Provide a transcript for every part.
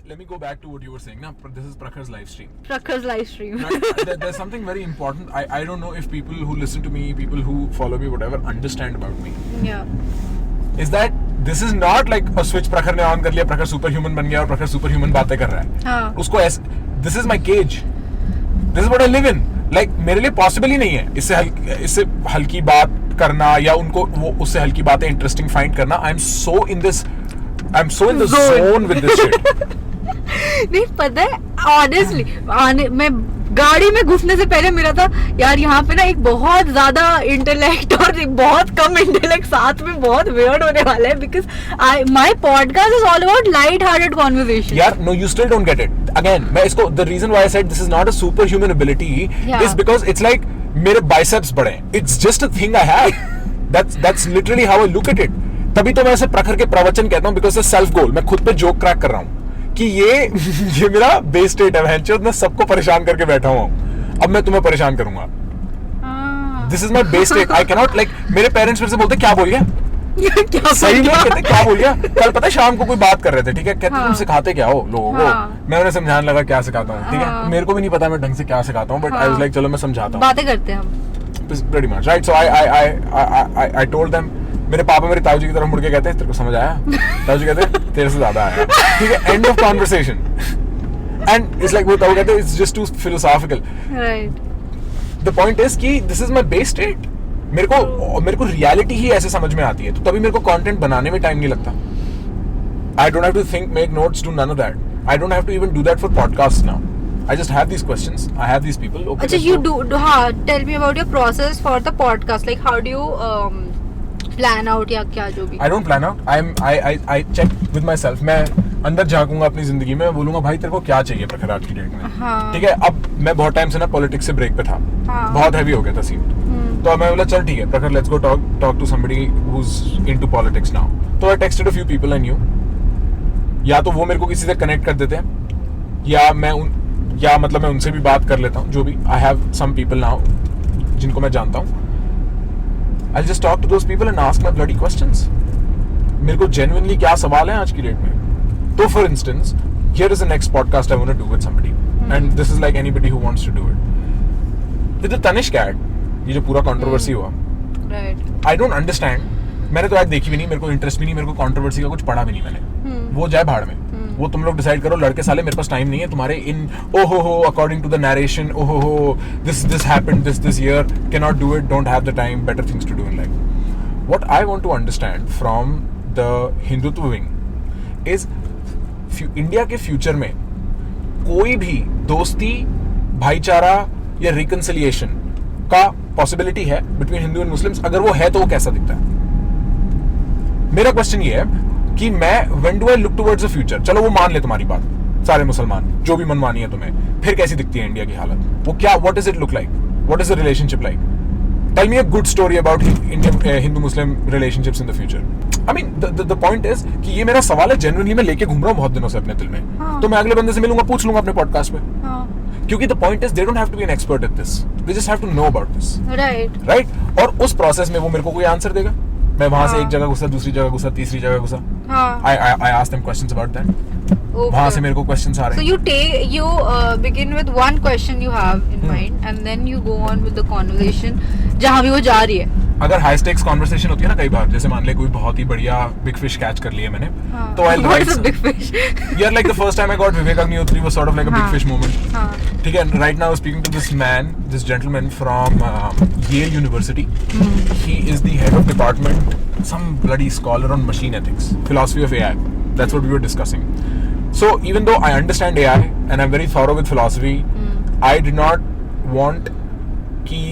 let me go back to what you were saying. Now, this is Prakhar's live stream. Prakhar's live stream. There's something very important. I don't know if people who listen to me, people who follow me, whatever, understand about me. Yeah. Is that this is not like a switch Prakhar ने on कर लिया, Prakhar superhuman बन गया और Prakhar superhuman बातें कर रहा है. हाँ. उसको this is my cage. This is what I live in. Like मेरे लिए possible ही नहीं है इससे हल्की बात करना या उनको वो उससे हल्की बातें interesting find करना. I'm so in the zone with this shit. नहीं पता है ऑनेस्टली मैं गाड़ी में घुसने से पहले मेरा था यार यहाँ पे ना एक बहुत ज्यादा इंटेलेक्ट और एक बहुत कम इंटेलेक्ट साथ में बहुत वियर्ड होने वाला है because my podcast is all about light hearted conversation. यार no you still don't get it. Again मैं इसको the reason why I said this is not a super human ability is because it's like मेरे biceps बड़े हैं. It's just a thing I have. That's literally how I look at it. तभी तो मैं ऐसे प्रखर के प्रवचन कहता हूँ बिकॉज सेल्फ गोल. मैं खुद पे जोक क्रैक कर रहा हूँ कि ये मेरा बेस स्टेट है. मैं सबको परेशान करके बैठा हूँ. अब मैं तुम्हें परेशान करूंगा. This is my base state. I can not like मेरे पेरेंट्स फिर से बोलते क्या बोल गया सही में कहते क्या बोल गया. कल पता है शाम को कोई बात कर रहे थे. ठीक है कहते तुम सिखाते क्या हो लोगों को. मैं उन्हें समझाने लगा क्या सिखाता हूँ. ठीक है मेरे को भी नहीं पता मैं ढंग से क्या सिखाता हूँ बट आई वाज लाइक चलो मैं समझाता हूँ. बातें करते हैं हम. Pretty much right. So I told them. मेरे पापा मेरे ताऊ जी की तरफ मुड़ के कहते हैं तेरे को समझ आया. ताऊ जी कहते हैं तेरे से ज्यादा आया. ठीक है end of conversation. And it's like वो ताऊ कहते हैं it's just too philosophical. Right. The point is कि this is my base state. मेरे को रियलिटी ही ऐसे समझ में आती है तो तभी मेरे को कंटेंट बनाने में टाइम नहीं लगता. I don't have to think make notes do none of that. I don't have to even do that for podcast now. I just have these questions. I have these people. Okay. अच्छा, you do tell me about your process for the podcast. Like how do you plan out या क्या जो भी. I don't plan out. I check with myself. मैं अंदर झांकूंगा अपनी जिंदगी में. बोलूंगा भाई तेरे को क्या चाहिए प्रखर आज की डेट में. हाँ. ठीक है अब मैं बहुत टाइम से ना पॉलिटिक्स से ब्रेक पे था. हाँ. बहुत हैवी हो गया था सीन. तो मैं बोला चल ठीक है Prakhar let's go talk to somebody who's into politics now. तो I texted a few people I knew. या तो वो मेरे को किसी से कनेक्ट कर देते हैं या मतलब मैं उनसे भी बात कर लेता हूँ. जो भी I have some people now जिनको मैं जानता हूँ. I just talk to those people and ask my bloody questions. मेरे को जेन्युइनली क्या सवाल है आज की डेट में. तो for instance here is the next podcast I want to do with somebody and this is like anybody who wants to do it with the Tanishq ad. ये जो पूरा कंट्रोवर्सी हुआ राइट. I don't understand. मैंने तो आज देखी भी नहीं. मेरे को इंटरेस्ट भी नहीं. मेरे को कंट्रोवर्सी का कुछ पढ़ा भी नहीं मैंने. वो जाए भाड़ में. वो तुम लोग डिसाइड करो. लड़के साले मेरे पास टाइम नहीं है तुम्हारे इन ओहो अकॉर्डिंग टू द नरेशन ओहो this happened this year can not do it don't have the time better things to do in life. What I want to understand from the Hindutva wing is India के future में कोई भी दोस्ती भाईचारा या reconciliation का possibility है between Hindu and Muslims. अगर वो है तो वो कैसा दिखता है. मेरा क्वेश्चन ये है कि मैं when do I look towards the future. चलो वो मान ले तुम्हारी बात सारे मुसलमान जो भी मनमानी है तुम्हें. फिर कैसी दिखती है इंडिया की हालत. वो क्या what does it look like. What is the relationship like. Tell me a good story about Indian Hindu-Muslim relationships in the future. I mean the point is कि ये मेरा सवाल है. genuinely मैं लेके घूम रहा हूँ बहुत दिनों से अपने दिल में. तो मैं अगले बंदे से मिलूंगा पूछ लूंगा अपने पॉडकास्ट में. क्योंकि the point is they don't have to be an expert at this. They just have to know about this. Right. और उस प्रोसेस में वो मेरे को कोई आंसर देगा. मैं वहां से एक जगह घुसा दूसरी जगह घुसा तीसरी जगह घुसा. I asked them questions about that. Okay. वहां से मेरे को क्वेश्चंस आ रहे हैं. So you begin with one question you have in mind and then you go on with the conversation जहाँ भी वो जा रही है. अगर हाई स्टेक्स कॉन्वर्सेशन होती है ना कई बार जैसे मान ले कोई बहुत ही बढ़िया बिग फिश कैच कर लिया मैंने. तो I'll write. What is a big fish? Yeah, like the first time I got Vivek Agnihotri was sort of like a big fish moment. ठीक है. Right now I was speaking to this gentleman from Yale University. He is the head of department, some bloody scholar on machine ethics, philosophy of AI. That's what we were discussing. So even though I understand AI and I'm very thorough with philosophy, I did not want कि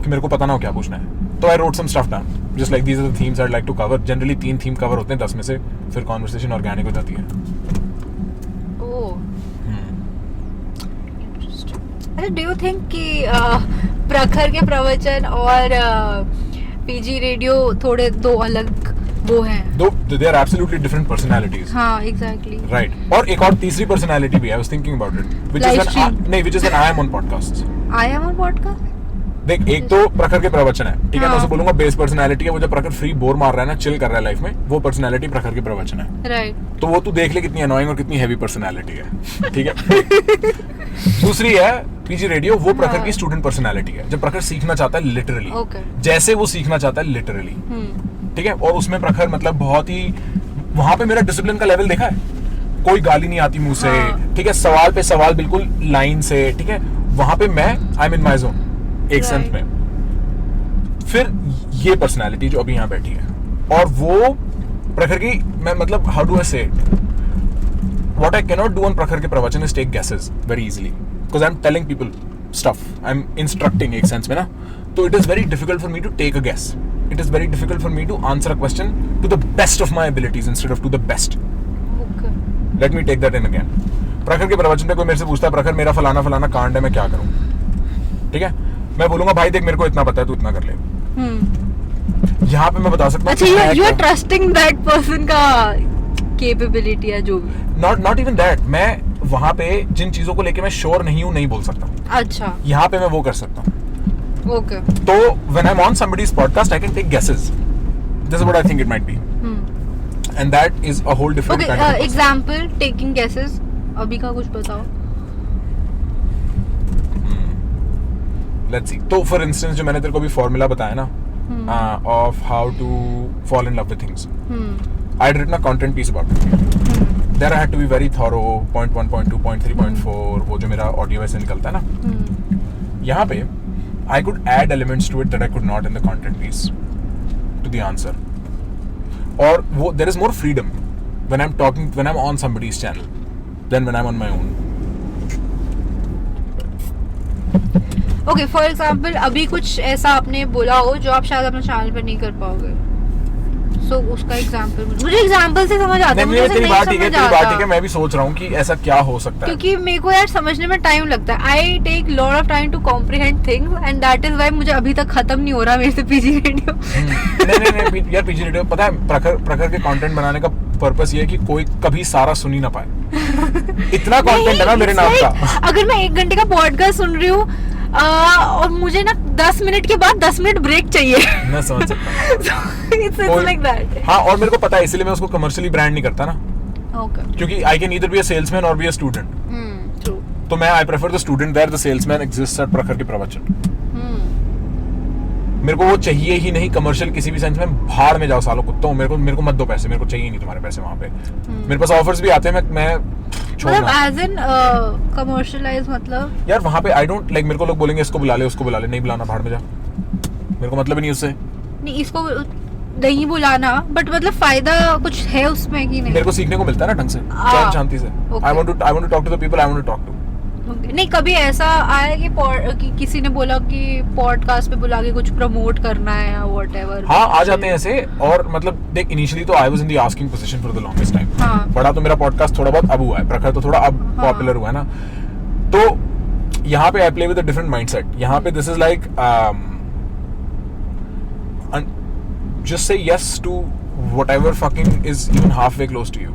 मेरे को पता ना हो क्या पूछना है. तो I wrote some stuff down. Just like these are the themes I'd like to cover. Generally 3 theme cover होते हैं 10 में से. फिर conversation organic हो जाती है. Oh. Interesting. अच्छा, do you think कि प्रखर के प्रवचन और PG रेडियो थोड़े दो अलग वो हैं. They are absolutely different personalities. हाँ, exactly. Right. और एक और तीसरी personality भी है. I was thinking about it. Which is when I am on podcasts. I am on podcast. देख एक तो प्रखर के प्रवचन है, ठीक है, मैं हाँ। उसे बोलूंगा बेस पर्सनैलिटी है, वो जो प्रखर फ्री बोर मार रहा है ना, चिल कर रहा है लाइफ में, वो पर्सनैलिटी प्रखर के प्रवचन है। राइट। तो वो तू देख ले कितनी अनोइंग और कितनी हैवी पर्सनैलिटी है, ठीक है। दूसरी है पीजी रेडियो, वो प्रखर की स्टूडेंट पर्सनैलिटी है, जब प्रखर सीखना चाहता है लिटरली, Okay. जैसे वो सीखना चाहता है लिटरली, ठीक है। और उसमें प्रखर मतलब बहुत ही, वहां पे मेरा डिसिप्लिन का लेवल देखा है, कोई गाली नहीं आती मुंह से, हाँ। ठीक है, सवाल पे सवाल बिल्कुल लाइन से, ठीक है। वहां पे मैं I am in my zone एक सेंस Right. में। फिर ये पर्सनालिटी जो अभी यहाँ बैठी है, और वो प्रखर की, मैं मतलब how do I say what I can not do on Prakhar के प्रवचन is take guesses very easily, because I am telling people stuff, I am instructing एक सेंस में ना, तो it is very difficult for me to take a guess, it is very difficult for me to answer a question to the best of my abilities instead of to the best. Okay. Let me take that in again. प्रखर के प्रवचन पे कोई मेरे से पूछता है, प्रखर मेरा फलाना फलाना कांड है, मैं क्या करूं, ठीक है, मैं बोलूंगा भाई देख मेरे को इतना पता है, तू इतना कर ले। यहाँ पे मैं बता सकता हूँ अच्छा, you are trusting that person का कैपेबिलिटी है जो भी। नॉट इवन दैट, मैं वहां पे जिन चीजों को लेके मैं श्योर नहीं हूँ नहीं बोल सकता, अच्छा। यहाँ पे मैं वो कर सकता हूँ। ओके। तो when I am on somebody's podcast I can take guesses, this is what I think it might be, and that is a whole different okay, example taking guesses, अभी का कुछ बताओ। Let's see. तो for instance जो मैंने तेरे को अभी फॉर्मूला बताया ना of how to fall in love with things, I had written a content piece about it, there I had to be very thorough, point 1, point 2, point 3, point 4, वो जो मेरा ऑडियो वैसे निकलता है ना, यहाँ पे I could add elements to it that I could not in the content piece to the answer, और वो there is more freedom when I'm talking, when I'm on somebody's channel than when I'm on my own. Okay, for example अभी कुछ ऐसा आपने बोला हो जो आप शायद अपने चैनल पर नहीं कर पाओगे, सो उसका एग्जांपल मुझे एग्जांपल से समझ आता है। नहीं, तेरी बात ठीक है, तेरी बात ठीक है, मैं भी सोच रहा हूँ कि ऐसा क्या हो सकता है, क्योंकि मेरे को यार समझने में टाइम लगता है, I take lot of time to comprehend things and that is why मुझे अभी तक खत्म नहीं हो रहा मेरे से पीजी रेडियो। नहीं यार, पीजी रेडियो पता है प्रखर के कंटेंट बनाने का पर्पस ये है कि कोई कभी सारा सुन ही ना पाए, इतना कंटेंट है ना मेरे नाम का। अगर मैं 1 घंटे का पॉडकास्ट सुन रही हूँ और मुझे ना 10 मिनट के बाद 10 मिनट ब्रेक चाहिए, मैं समझ सकता हूँ। It's like that. हाँ, और मेरे को पता है, इसलिए मैं उसको कमर्शियली ब्रांड नहीं करता ना, Okay. क्योंकि I can either be a salesman और बी अ स्टूडेंट, True. तो मैं I prefer the student there the salesman exists at Prakhar के प्रवचन। मेरे को वो चाहिए ही नहीं कमर्शियल किसी भी सेंस में, भाड़ में जाओ सालों कुत्तों, मेरे को मत दो पैसे, मेरे को चाहिए नहीं तुम्हारे पैसे वहाँ पे। मेरे पास ऑफर्स भी आते हैं, मैं मतलब एज इन कमर्शियलाइज, मतलब यार वहाँ पे आई डोंट लाइक, मेरे को लोग बोलेंगे इसको बुला ले, उसको बुला ले, नहीं बुलाना, भाड़ में जा, मेरे को मतलब ही नहीं उससे। नहीं, इसको नहीं बुलाना, बट मतलब फायदा कुछ है उसमें कि नहीं? मेरे को सीखने को मिलता है ना ढंग से, चैन शांति से। I want to talk to the people I want to talk to. नहीं, कभी ऐसा आया कि किसी ने बोला कि पॉडकास्ट पे बुला के कुछ प्रमोट करना है या व्हाटएवर? हाँ, आ जाते हैं ऐसे, और मतलब देख इनिशियली तो I was in the asking position for the longest time. हाँ। बड़ा तो मेरा पॉडकास्ट थोड़ा बहुत अब हुआ है, प्रखर तो थोड़ा अब पॉपुलर हुआ है ना, तो यहाँ पे I play with a different mindset. यहाँ पे this is like just say yes to whatever fucking is even halfway close to you,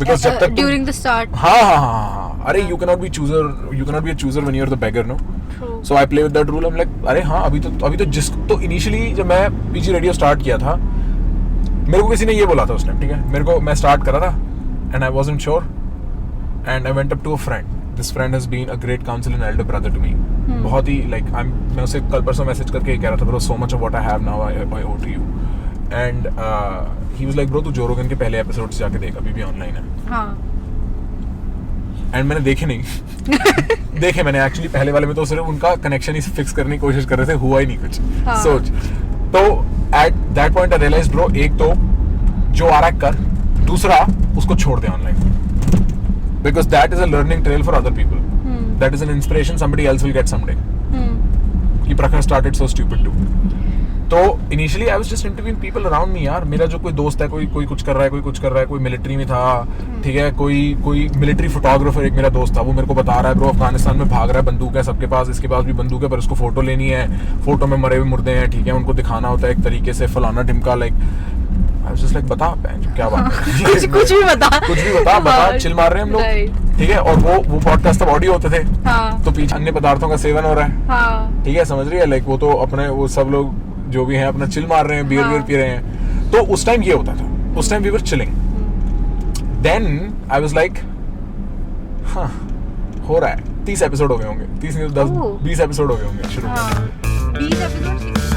because जब तक during the start. हाँ, अरे you cannot be a chooser when you're the beggar, no? True. So I play with that rule. I'm like, अरे हाँ, अभी तो जिसको तो इनिशियली जब मैं पीजी रेडियो स्टार्ट किया था, मेरे को किसी ने ये बोला था उसने, ठीक है, मैं स्टार्ट करा था and I wasn't sure and I went up to a friend. This friend has been a great counsel and elder brother to me. बहुत ही like मैं उसे कल परसों मैसेज करके ये कह रहा था, bro, so much of what I have now I owe to you. And he was like, bro, तू जो रोगन के पहले एपिसोड से जाके देख, अभी भी ऑनलाइन है। हाँ। एंड मैंने देखे नहीं देखे मैंने एक्चुअली पहले वाले में तो सिर्फ उनका कनेक्शन ही फिक्स करने की कोशिश कर रहे थे, हुआ ही नहीं कुछ। हाँ। सोच, तो at that point I realized, bro, एक तो जो आ रहा है कर, दूसरा उसको छोड़ दे online, because that is a learning trail for other people. That is an inspiration somebody else will get someday. कि प्रखर started so stupid too. तो initially I was just interviewing people around me, यार मेरा जो कोई दोस्त है, कोई कुछ कर रहा है, कोई मिलिट्री में था, ठीक है, कोई मिलिट्री फोटोग्राफर एक मेरा दोस्त था, वो मेरे को बता रहा है, ब्रो अफगानिस्तान में भाग रहा है, बंदूक है सबके पास, इसके पास भी बंदूक है, पर उसको फोटो लेनी है, फोटो में मरे हुए मुर्दे हैं, ठीक है, उनको दिखाना होता है एक तरीके से, फलाना ढिमका, like I was just like, बता क्या बात है, कुछ भी बता, चिल मार रहे हैं हम लोग, ठीक है, और वो पॉडकास्ट तब ऑडियो होते थे, हाँ तो पीछे अन्य पदार्थों का सेवन हो रहा है, हाँ ठीक है, समझ रही है, लाइक वो तो अपने वो सब लोग जो भी हैं अपना चिल मार रहे हैं, बियर हाँ। बियर पी रहे हैं, तो उस टाइम ये होता था, उस time we were chilling, then I was like हाँ हो रहा है, 30 एपिसोड हो गए होंगे, 30 नहीं तो 10 ओह। 20 एपिसोड हो गए होंगे शुरू में। हाँ 20 एपिसोड